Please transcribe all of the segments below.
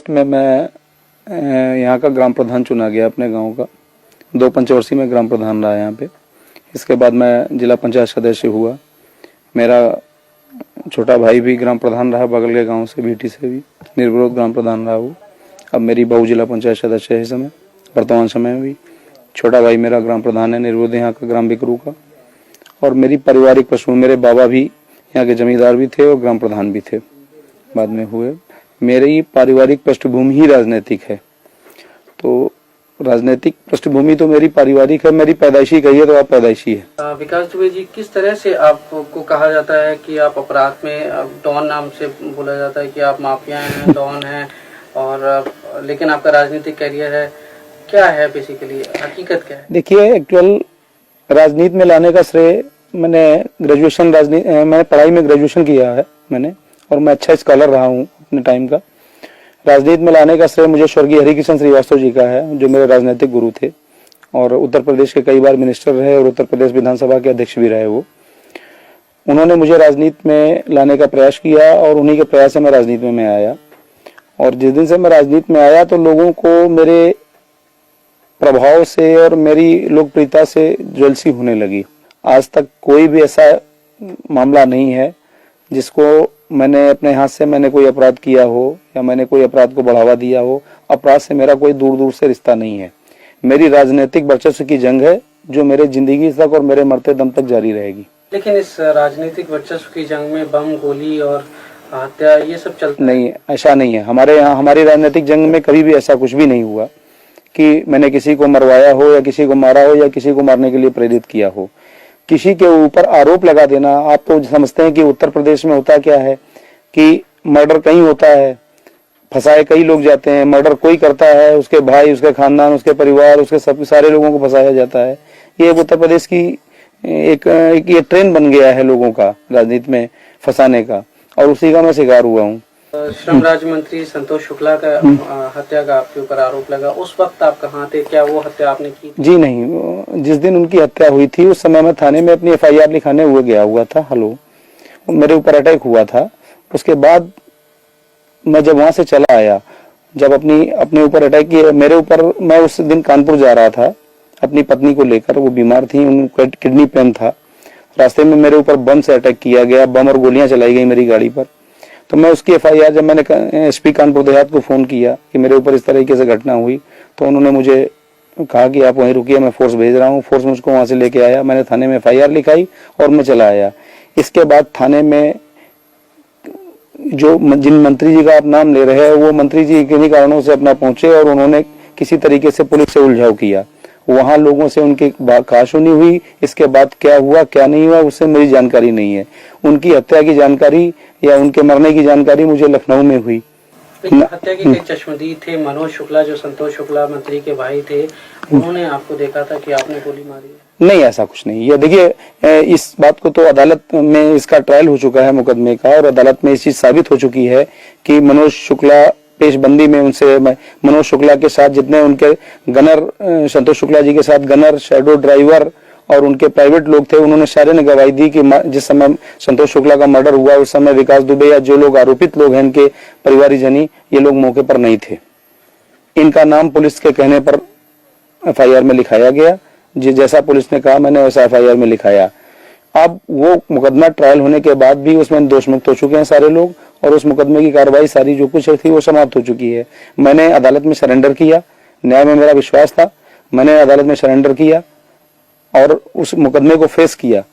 2008 में मैं यहाँ का ग्राम प्रधान चुना गया अपने गांव का। 2 पंचवर्षीय में ग्राम प्रधान रहा यहाँ पे। इसके बाद मैं जिला पंचायत सदस्य हुआ। मेरा छोटा भाई भी ग्राम प्रधान रहा, बगल के गांव से बीटी से भी निर्विरोध ग्राम प्रधान रहा वो। अब मेरी बहू जिला पंचायत सदस्य है इस समय, वर्तमान समय में भी। छोटा भाई मेरा ग्राम प्रधान है निर्विरोध यहाँ का, ग्राम बिकरू का। और मेरी पारिवारिक पशु, मेरे बाबा भी यहाँ के जमींदार भी थे और ग्राम प्रधान भी थे, बाद में हुए। मेरी पारिवारिक पृष्ठभूमि ही राजनीतिक है। तो राजनीतिक पृष्ठभूमि तो मेरी पारिवारिक है, मेरी पैदाइशी कही है तो आप पैदाइशी है। विकास दुबे जी, किस तरह से आपको कहा जाता है कि आप अपराध में डॉन नाम से बोला जाता है कि आप माफिया हैं, डॉन हैं, और लेकिन आपका राजनीतिक करियर है, क्या है बेसिकली, हकीकत क्या है? देखिए, एक्चुअल राजनीति में लाने का श्रेय मैंने मैंने पढ़ाई में ग्रेजुएशन किया है मैंने, और मैं अच्छा स्कॉलर रहा हूँ अपने टाइम का। राजनीति में लाने का श्रेय मुझे स्वर्गीय हरिकिशन श्रीवास्तव जी का है, जो मेरे राजनीतिक गुरु थे और उत्तर प्रदेश के कई बार मिनिस्टर रहे और उत्तर प्रदेश विधानसभा के अध्यक्ष भी रहे वो। उन्होंने मुझे राजनीति में लाने का प्रयास किया और उन्हीं के प्रयास से मैं राजनीति में आया। और जिस दिन से मैं राजनीति में आया तो लोगों को मेरे प्रभाव से और मेरी लोकप्रियता से ज्वेलसी होने लगी। आज तक कोई भी ऐसा मामला नहीं है जिसको मैंने अपने हाथ से मैंने कोई अपराध किया हो या मैंने कोई अपराध को बढ़ावा दिया हो। अपराध से मेरा कोई दूर दूर से रिश्ता नहीं है। मेरी राजनीतिक वर्चस्व की जंग है जो मेरे जिंदगी तक और मेरे मरते दम तक जारी रहेगी। लेकिन इस राजनीतिक वर्चस्व की जंग में बम, गोली और हत्या ये सब चलता नहीं, ऐसा नहीं है। हमारे यहाँ हमारी राजनीतिक जंग में कभी भी ऐसा कुछ भी नहीं हुआ कि मैंने किसी को मरवाया हो या किसी को मारा हो या किसी को मारने के लिए प्रेरित किया हो। किसी के ऊपर आरोप लगा देना, आप तो समझते हैं कि उत्तर प्रदेश में होता क्या है कि मर्डर कहीं होता है, फंसाए कई लोग जाते हैं। मर्डर कोई करता है, उसके भाई, उसके खानदान, उसके परिवार, उसके सब सारे लोगों को फंसाया जाता है। ये उत्तर प्रदेश की एक ये ट्रेंड बन गया है लोगों का राजनीति में फंसाने का, और उसी का मैं शिकार हुआ हूँ। श्रम राज्य मंत्री संतोष शुक्ला का हत्या का आपके ऊपर आरोप लगा, उस वक्त आप कहाँ थे? क्या वो हत्या आपने की? जी नहीं, जिस दिन उनकी हत्या हुई थी उस समय मैं थाने में अपनी FIR लिखाने हुए गया हुआ था। मेरे ऊपर अटैक हुआ था। उसके बाद मैं जब वहां से चला आया, जब अपने ऊपर अटैक किया मेरे ऊपर, मैं उस दिन कानपुर जा रहा था अपनी पत्नी को लेकर। वो बीमार थी, उनको किडनी पेन था। रास्ते में मेरे ऊपर बम से अटैक किया गया, बम और गोलियां चलाई गई मेरी गाड़ी पर। तो मैं उसकी FIR, जब मैंने SP कानपुर देहात को फोन किया कि मेरे ऊपर इस तरीके से घटना हुई, तो उन्होंने मुझे कहा कि आप वहीं रुकिए, मैं फोर्स भेज रहा हूँ। फोर्स मुझको वहां से लेके आया। मैंने थाने में FIR लिखाई और मैं चला आया। इसके बाद थाने में जो जिन मंत्री जी का आप नाम ले रहे हैं, वो मंत्री जी किन्हीं कारणों से अपना पहुंचे और उन्होंने किसी तरीके से पुलिस से उलझाव किया। वहां लोगों से उनकी कहासुनी हुई। इसके बाद क्या हुआ क्या नहीं हुआ उससे मेरी जानकारी नहीं है। उनकी हत्या की जानकारी या उनके मरने की जानकारी मुझे लखनऊ में हुई। हत्या के कई चश्मदीद थे। मनोज शुक्ला, जो संतोष शुक्ला मंत्री के भाई थे, उन्होंने आपको देखा था कि आपने गोली मारी है? नहीं, ऐसा कुछ नहीं। ये देखिए, इस बात को तो अदालत में इसका ट्रायल हो चुका है मुकदमे का, और अदालत में इस चीज साबित हो चुकी है कि मनोज शुक्ला पेशबंदी में उनसे, मनोज शुक्ला के साथ जितने उनके गनर, संतोष शुक्ला जी के साथ गनर, शैडो ड्राइवर और उनके प्राइवेट लोग थे, उन्होंने सारे ने गवाही दी कि जिस समय संतोष शुक्ला का मर्डर हुआ उस समय विकास दुबे या जो लोग आरोपित लोग हैं इनके परिवारजनी, ये लोग मौके पर नहीं थे। इनका नाम पुलिस के कहने पर FIR में लिखाया गया। जैसा पुलिस ने कहा मैंने वैसा FIR में लिखाया। अब वो मुकदमा ट्रायल होने के बाद भी उसमें दोषमुक्त हो चुके हैं सारे लोग, और उस मुकदमे की कार्रवाई सारी जो कुछ थी वो समाप्त हो चुकी है। मैंने अदालत में सरेंडर किया, न्याय में मेरा विश्वास था। मैंने अदालत में सरेंडर किया और उस मुकदमे को फेस किया।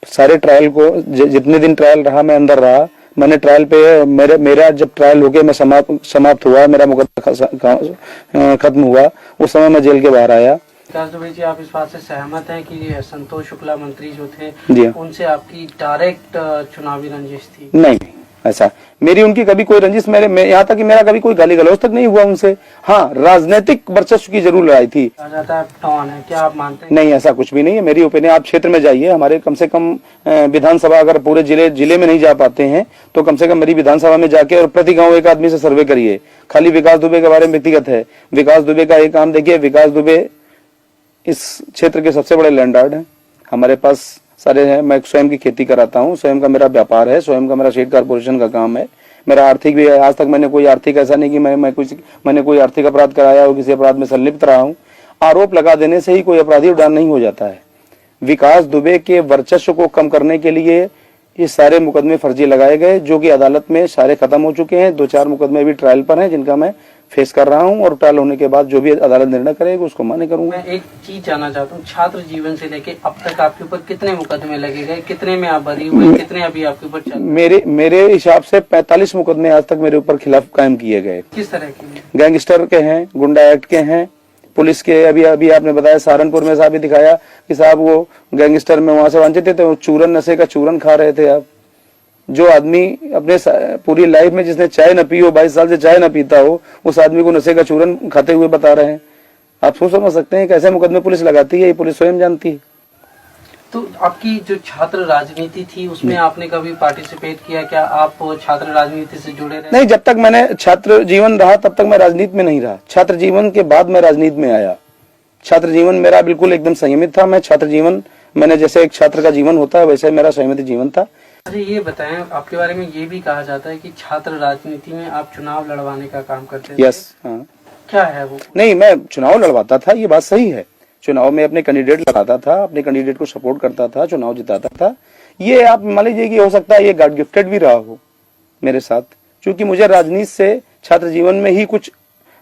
सारे ट्रायल को, जितने दिन ट्रायल रहा मैं अंदर रहा। मैंने ट्रायल पे मेरा जब ट्रायल हो गया, मैं समाप्त हुआ, मेरा मुकदमा खत्म हुआ, उस समय मैं जेल के बाहर आया। विकास दुबे जी, आप इस बात से सहमत हैं कि संतोष शुक्ला मंत्री जो थे उनसे आपकी डायरेक्ट चुनावी रंजिश थी? नहीं, ऐसा मेरी उनकी कभी कोई रंजिश, यहाँ तक कि मेरा कभी कोई गाली गलौज तक नहीं हुआ उनसे। हाँ, राजनीतिक वर्चस्व की जरूर लड़ाई थी। टॉन है, क्या आप मानते हैं? नहीं, ऐसा कुछ भी नहीं है। मेरी ओपिनियन, आप क्षेत्र में जाइए, हमारे कम से कम विधानसभा, अगर पूरे जिले में नहीं जा पाते हैं तो कम से कम मेरी विधानसभा में जाके और प्रति गाँव एक आदमी से सर्वे करिए। खाली विकास दुबे के बारे में व्यक्तिगत है। विकास दुबे का एक काम देखिए, विकास दुबे इस क्षेत्र के सबसे बड़े लैंडलॉर्ड हैं। हमारे पास सारे हैं। मैं स्वयं की खेती कराता हूँ, स्वयं का मेरा व्यापार है, स्वयं का मेरा शेड कारपोरेशन का काम है। मेरा आर्थिक भी है, आज तक मैंने कोई आर्थिक ऐसा नहीं कि मैंने कोई आर्थिक अपराध कराया हो, किसी अपराध में संलिप्त रहा हूं। आरोप लगा देने से ही कोई अपराधी उड़ान नहीं हो जाता है। विकास दुबे के वर्चस्व को कम करने के लिए ये सारे मुकदमे फर्जी लगाए गए, जो कि अदालत में सारे खत्म हो चुके हैं। 2-4 मुकदमे भी ट्रायल पर हैं, जिनका मैं फेस कर रहा हूं, और ट्रायल होने के बाद जो भी अदालत निर्णय करेगी उसको मान्य करूंगा। मैं एक चीज जानना चाहता हूँ, छात्र जीवन से लेके अब तक आपके ऊपर कितने मुकदमे लगे गए, कितने में आप बरी हुए, कितने अभी आपके ऊपर चल? मेरे हिसाब से 45 मुकदमे आज तक मेरे ऊपर खिलाफ कायम किए गए। किस तरह के? गैंगस्टर के हैं, गुंडा एक्ट के हैं, पुलिस के। अभी आपने बताया सहारनपुर में साहब दिखाया कि साहब वो गैंगस्टर में वहां से वांछित थे, वो चूरन, नशे का चूरन खा रहे थे। आप जो आदमी अपने पूरी लाइफ में जिसने चाय न पी हो, 22 साल से चाय न पीता हो, उस आदमी को नशे का चूरन खाते हुए बता रहे हैं। आप सोच समझ सकते हैं कैसे मुकदमे पुलिस लगाती है, ये पुलिस स्वयं जानती है। तो आपकी जो छात्र राजनीति थी उसमें आपने कभी पार्टिसिपेट किया? क्या आप छात्र राजनीति से जुड़े रहे? नहीं, जब तक मैंने छात्र जीवन रहा तब तक मैं राजनीति में नहीं रहा। छात्र जीवन के बाद मैं राजनीति में आया। छात्र जीवन मेरा बिल्कुल एकदम संयमित था। मैं छात्र जीवन, मैंने जैसे एक छात्र का जीवन होता है वैसे मेरा संयमित जीवन था। अच्छा, ये बताएं, आपके बारे में ये भी कहा जाता है कि छात्र राजनीति में आप चुनाव लड़वाने का काम करते थे। यस, हाँ। क्या है वो? नहीं, मैं चुनाव लड़वाता था, ये बात सही है। चुनाव में अपने कैंडिडेट लगाता था, अपने कैंडिडेट को सपोर्ट करता था, चुनाव जिताता था। ये आप मान लीजिए कि हो सकता है ये गॉड गिफ्टेड भी रहा हो मेरे साथ, क्योंकि मुझे राजनीति से छात्र जीवन में ही कुछ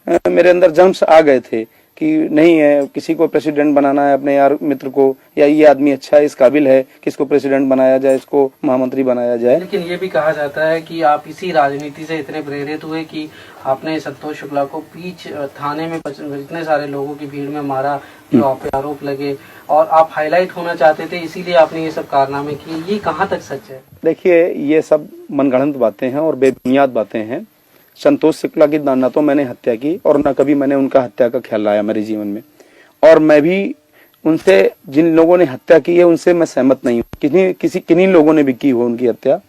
मेरे अंदर जम्स आ गए थे कि नहीं है, किसी को प्रेसिडेंट बनाना है अपने यार मित्र को, या ये आदमी अच्छा है, इस काबिल है कि इसको प्रेसिडेंट बनाया जाए, इसको महामंत्री बनाया जाए। लेकिन ये भी कहा जाता है कि आप इसी राजनीति से इतने प्रेरित हुए कि आपने संतोष शुक्ला को बीच थाने में इतने सारे लोगों की भीड़ में मारा, जो आप पे आरोप लगे, और आप हाईलाइट होना चाहते थे, इसीलिए आपने ये सब कारनामे किए। ये कहाँ तक सच है? देखिए, ये सब मनगढ़ंत बातें हैं और बेबुनियाद बातें हैं। संतोष शुक्ला की ना तो मैंने हत्या की और ना कभी मैंने उनका हत्या का ख्याल लाया मेरे जीवन में, और मैं भी उनसे, जिन लोगों ने हत्या की है उनसे मैं सहमत नहीं हूँ। किन्हीं लोगों ने भी की हो उनकी हत्या,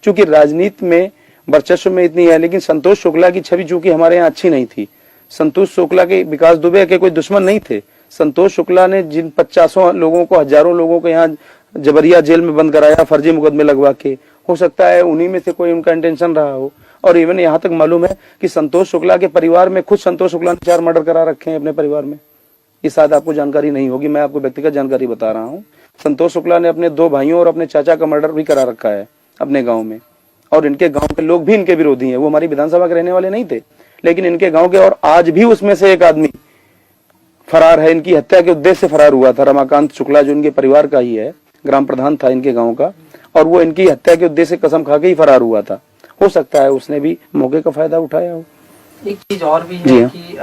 क्योंकि राजनीति में वर्चस्व में इतनी है। लेकिन संतोष शुक्ला की छवि चूंकि हमारे यहाँ अच्छी नहीं थी। संतोष शुक्ला के, विकास दुबे के कोई दुश्मन नहीं थे। संतोष शुक्ला ने जिन 50 लोगों को, हजारों लोगों को यहाँ जबरिया जेल में बंद कराया फर्जी मुकदमे लगवा के, हो सकता है उन्हीं में से कोई उनका इंटेंशन रहा हो। और इवन यहाँ तक मालूम है कि संतोष शुक्ला के परिवार में, खुद संतोष शुक्ला ने 4 मर्डर करा रखे हैं अपने परिवार में। ये शायद आपको जानकारी नहीं होगी, मैं आपको व्यक्तिगत जानकारी बता रहा हूँ। संतोष शुक्ला ने अपने 2 भाइयों और अपने चाचा का मर्डर भी करा रखा है अपने गाँव में, और इनके गाँव के लोग भी इनके विरोधी हैं। वो हमारी विधानसभा के रहने वाले नहीं थे, लेकिन इनके गाँव के, और आज भी उसमें से एक आदमी फरार है। इनकी हत्या के उद्देश्य से फरार हुआ था रमाकांत शुक्ला, जो इनके परिवार का ही है, ग्राम प्रधान था इनके गाँव का, और वो इनकी हत्या के उद्देश्य से कसम खा के ही फरार हुआ था। हो सकता है उसने भी मौके का फायदा उठाया हो। एक चीज और भी है कि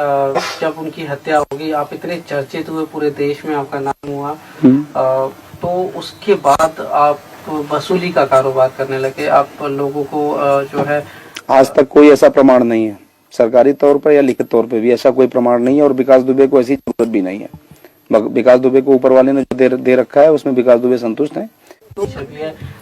जब उनकी हत्या होगी, आप इतने चर्चित हुए, पूरे देश में आपका नाम हुआ, तो उसके बाद आप वसूली का कारोबार करने लगे, आप लोगों को जो है। आज तक कोई ऐसा प्रमाण नहीं है, सरकारी तौर पर या लिखित तौर पर भी ऐसा कोई प्रमाण नहीं है, और विकास दुबे को ऐसी जरूरत भी नहीं है। विकास दुबे को ऊपर वाले ने जो दे रखा है उसमें विकास दुबे संतुष्ट है।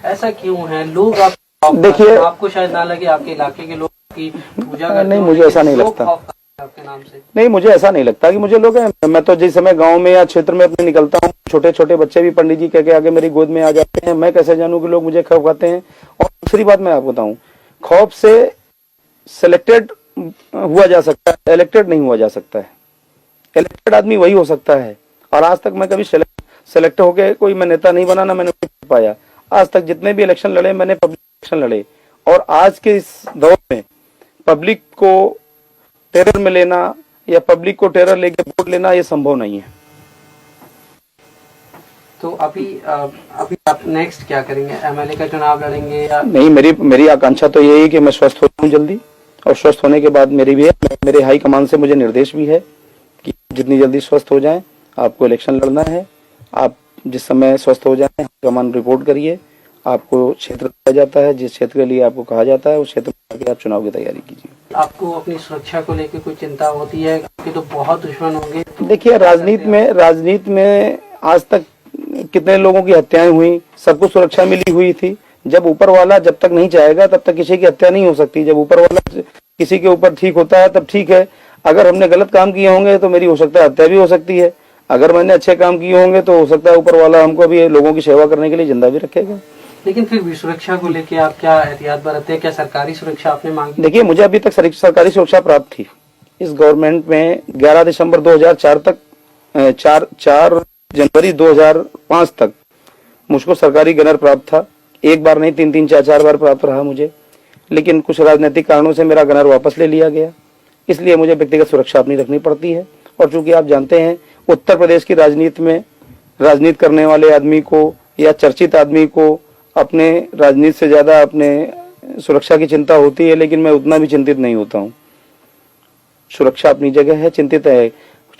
ऐसा क्यों है? लोग देखिए, आपको शायद ना लगे, आपके इलाके के लोग की पूजा करते नहीं, मुझे ऐसा नहीं लगता। आपके नाम से नहीं, मुझे ऐसा नहीं लगता कि मुझे लोग हैं। मैं तो जिस समय गांव में या क्षेत्र में अपने निकलता हूँ, छोटे छोटे बच्चे भी पंडित जी कह के आगे मेरी गोद में आ जाते हैं। मैं कैसे जानूं कि लोग मुझे खौफ खाते हैं? और दूसरी बात मैं आपको बताऊं, खौफ से सिलेक्टेड हुआ जा सकता है, इलेक्टेड नहीं हुआ जा सकता है। इलेक्टेड आदमी वही हो सकता है, और आज तक मैं कभी सेलेक्ट होके कोई मैं नेता नहीं बना, ना मैंने पाया। आज तक जितने भी इलेक्शन लड़े मैंने पब्लिक इलेक्शन लड़े, और आज के इस दौर में पब्लिक को टेरर में लेना या पब्लिक को टेरर लेके वोट लेना ये संभव नहीं है। तो अभी आप नेक्स्ट क्या करेंगे? एमएलए का चुनाव लड़ेंगे या नहीं? मेरी आकांक्षा तो यही है कि मैं स्वस्थ हो जाऊं जल्दी, और स्वस्थ होने के बाद मेरे हाई कमान से मुझे निर्देश भी है कि जितनी जल्दी स्वस्थ हो जाएं आपको इलेक्शन लड़ना है। आप जिस समय स्वस्थ हो जाएं कमान रिपोर्ट करिए, आपको क्षेत्र दिया जाता है, जिस क्षेत्र के लिए आपको कहा जाता है उस क्षेत्र में आप चुनाव की तैयारी कीजिए। आपको अपनी सुरक्षा को लेकर कोई चिंता होती है? आपके तो बहुत दुश्मन होंगे। तो देखिए, राजनीति में आज तक कितने लोगों की हत्याएं हुई, सबको सुरक्षा मिली हुई थी। जब ऊपर वाला जब तक नहीं चाहेगा तब तक किसी की हत्या नहीं हो सकती। जब ऊपर वाला किसी के ऊपर ठीक होता है तब ठीक है। अगर हमने गलत काम किए होंगे तो मेरी हो सकता है हत्या भी हो सकती है। अगर मैंने अच्छे काम किए होंगे तो हो सकता है ऊपर वाला हमको भी लोगों की सेवा करने के लिए जिंदा भी रखेगा। लेकिन फिर भी सुरक्षा को लेके आप क्या एहतियात बरतते हैं? क्या सरकारी सुरक्षा आपने मांगी? देखिए, मुझे अभी तक सरकारी सुरक्षा प्राप्त थी। इस गवर्नमेंट में 11 दिसंबर 2004 तक 4 जनवरी 2005 तक मुझको सरकारी गनर प्राप्त था। एक बार नहीं, 3 4 बार प्राप्त रहा मुझे। लेकिन कुछ राजनीतिक कारणों से मेरा गनर वापस ले लिया गया, इसलिए मुझे व्यक्तिगत सुरक्षा अपनी रखनी पड़ती है। और चूंकि आप जानते हैं, उत्तर प्रदेश की राजनीति में राजनीति करने वाले आदमी को या चर्चित आदमी को अपने राजनीति से ज्यादा अपने सुरक्षा की चिंता होती है, लेकिन मैं उतना भी चिंतित नहीं होता हूँ। सुरक्षा अपनी जगह है, चिंतित है,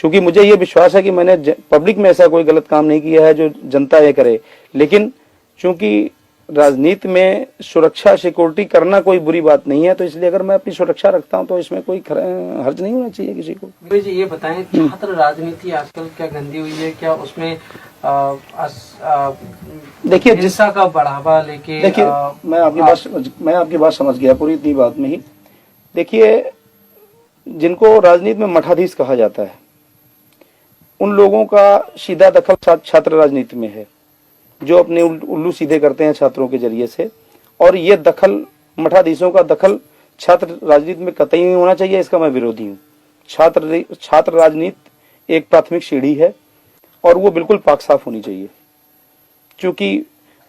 क्योंकि मुझे ये विश्वास है कि मैंने पब्लिक में ऐसा कोई गलत काम नहीं किया है जो जनता ये करे। लेकिन चूंकि राजनीति में सुरक्षा सिक्योरिटी करना कोई बुरी बात नहीं है, तो इसलिए अगर मैं अपनी सुरक्षा रखता हूं तो इसमें कोई हर्ज नहीं होना चाहिए किसी को। विवेक जी, ये बताएं, छात्र राजनीति आजकल क्या गंदी हुई है? क्या उसमें देखिए, हिंसा का बढ़ावा लेके? देखिए, मैं आपकी बात समझ गया पूरी इतनी बात में ही। देखिए, जिनको राजनीति में मठाधीश कहा जाता है, उन लोगों का सीधा दखल छात्र राजनीति में है, जो अपने उल्लू सीधे करते हैं छात्रों के जरिए से। और ये दखल, मठाधीशों का दखल छात्र राजनीति में कतई नहीं होना चाहिए, इसका मैं विरोधी हूँ। छात्र राजनीति एक प्राथमिक सीढ़ी है और वो बिल्कुल पाक साफ होनी चाहिए। क्योंकि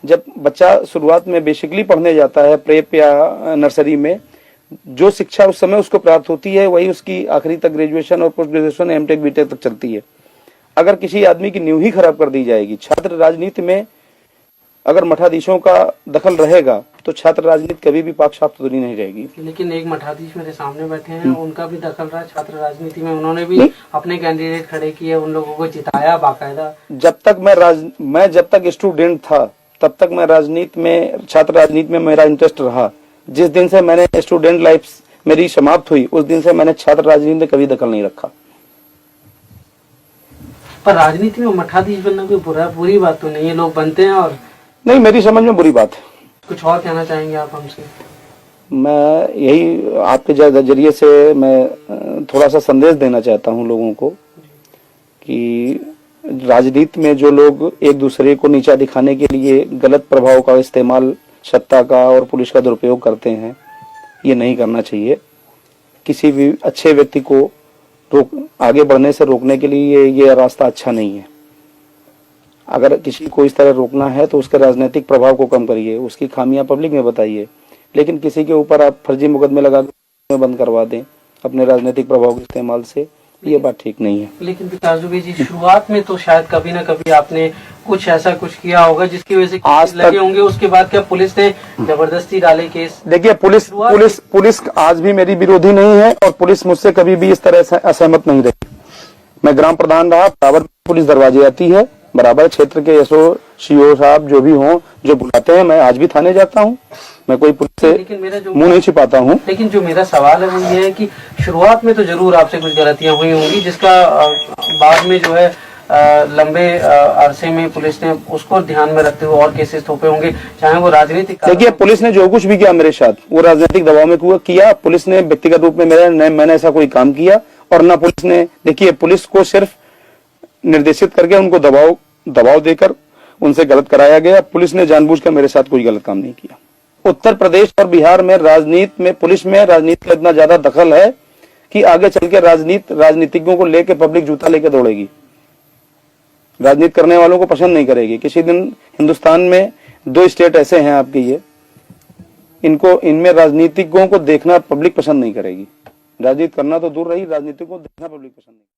जब बच्चा शुरुआत में बेसिकली पढ़ने जाता है, प्रेप या नर्सरी में, जो शिक्षा उस समय उसको प्राप्त होती है वही उसकी आखिरी तक ग्रेजुएशन और पोस्ट ग्रेजुएशन, एमटेक, बीटेक तक चलती है। अगर किसी आदमी की नींव ही खराब कर दी जाएगी, छात्र राजनीति में अगर मठाधीशों का दखल रहेगा तो छात्र राजनीति कभी भी पाक साफ सुथरी नहीं रहेगी। लेकिन एक मठाधीश मेरे सामने बैठे हैं, उनका भी दखल रहा छात्र राजनीति में। उन्होंने भी अपने कैंडिडेट खड़े किए, उन लोगों को जिताया बाकायदा। जब तक मैं जब तक स्टूडेंट था तब तक मैं राजनीति में, छात्र राजनीति में मेरा इंटरेस्ट रहा। जिस दिन से मैंने स्टूडेंट लाइफ मेरी समाप्त हुई, उस दिन से मैंने छात्र राजनीति में कभी दखल नहीं रखा। पर राजनीति में मठाधीश बनना कोई बुरी बात तो नहीं है, लोग बनते हैं। और नहीं, मेरी समझ में बुरी बात है। कुछ और कहना चाहेंगे आप हमसे? मैं यही आपके जरिए से मैं थोड़ा सा संदेश देना चाहता हूं लोगों को कि राजनीति में जो लोग एक दूसरे को नीचा दिखाने के लिए गलत प्रभाव का इस्तेमाल, सत्ता का और पुलिस का दुरुपयोग करते हैं, ये नहीं करना चाहिए। किसी भी अच्छे व्यक्ति को आगे बढ़ने से रोकने के लिए ये रास्ता अच्छा नहीं है। अगर किसी को इस तरह रोकना है तो उसके राजनीतिक प्रभाव को कम करिए, उसकी खामियां पब्लिक में बताइए। लेकिन किसी के ऊपर आप फर्जी मुकदमे लगा के बंद करवा दें अपने राजनीतिक प्रभाव के इस्तेमाल से, ये बात ठीक नहीं है। लेकिन विकास दुबे जी, शुरुआत में तो शायद कभी ना कभी आपने कुछ ऐसा कुछ किया होगा जिसकी वजह से आज लगे होंगे। उसके बाद क्या पुलिस ने जबरदस्ती डाले केस? देखिए, पुलिस आज भी मेरी विरोधी नहीं है और पुलिस मुझसे कभी भी इस तरह से असहमत नहीं रही। मैं ग्राम प्रधान रहा, बराबर पुलिस दरवाजे आती है, बराबर क्षेत्र के एसओ, सीओ साहब जो भी हों, जो बुलाते हैं, मैं आज भी थाने जाता हूँ। मैं कोई पुलिस से मुंह नहीं छिपाता हूँ। लेकिन जो मेरा सवाल है वो ये है कि शुरुआत में तो जरूर आपसे कुछ गलतियां हुई होंगी, जिसका बाद में जो है लंबे अरसे में पुलिस ने उसको ध्यान में रखते हुए और केसेस थोपे होंगे, चाहे वो राजनीतिक। देखिए, पुलिस ने जो कुछ भी किया मेरे साथ, वो राजनीतिक दबाव में किया। पुलिस ने व्यक्तिगत रूप में मैंने ऐसा कोई काम किया और ना पुलिस ने। देखिए, पुलिस को सिर्फ निर्देशित करके उनको दबाव देकर उनसे गलत कराया गया। पुलिस ने जानबूझकर मेरे साथ कोई गलत काम नहीं किया। उत्तर प्रदेश और बिहार में राजनीति में, पुलिस में राजनीति का इतना ज्यादा दखल है कि आगे चल के राजनीतिज्ञों को लेके पब्लिक जूता लेके दौड़ेगी, राजनीति करने वालों को पसंद नहीं करेगी। किसी दिन हिंदुस्तान में 2 स्टेट ऐसे हैं आपके, ये इनमें राजनीतिज्ञों को देखना पब्लिक पसंद नहीं करेगी। राजनीति करना तो दूर रही, राजनीतिक को देखना पब्लिक पसंद नहीं।